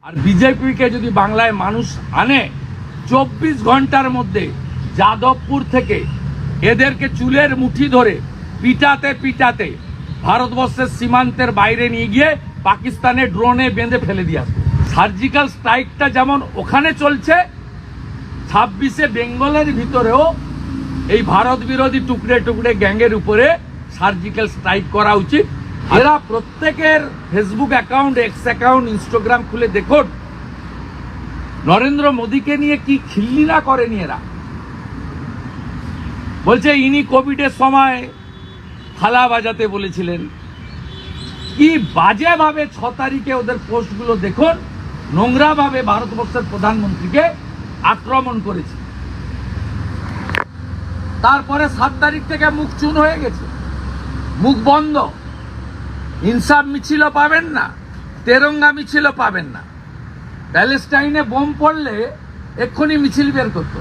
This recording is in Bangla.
আর বিজেপিকে যদি বাংলায় মানুষ আনে 24 ঘন্টার মধ্যে যাদবপুর থেকে এদেরকে চুলের মুঠি ধরে পিটাতে পিটাতে ভারতবর্ষের সীমান্তের বাইরে নিয়ে গিয়ে পাকিস্তানে ড্রোনে বেঁধে ফেলে দিয়ে আসবে। সার্জিক্যাল স্ট্রাইকটা যেমন ওখানে চলছে, 26-এ বেঙ্গলের ভিতরেও এই ভারত বিরোধী টুকরে টুকরে গ্যাংয়ের উপরে সার্জিক্যাল স্ট্রাইক করা উচিত। এরা প্রত্যেকের Facebook account, x account, Instagram খুলে দেখুন নরেন্দ্র মোদীকে নিয়ে কি খিল্লিনা করেনি এরা। বলছে ইনি কোভিডের সময় থালা বাজাতে বলেছিলেন। কি বাজেভাবে 6 তারিখে ওদের পোস্টগুলো দেখুন, নোংরাভাবে ভারতবর্ষের প্রধানমন্ত্রীকে আক্রমণ করেছে। তারপরে 7 তারিখ থেকে মুখ চুন হয়ে গেছে, মুখ বন্ধ। ইনসাফ মিছিলও পাবেন না, তেরঙ্গা মিছিলও পাবেন না। প্যালেস্টাইনে বোম পড়লে এক্ষুনি মিছিল বের করতো।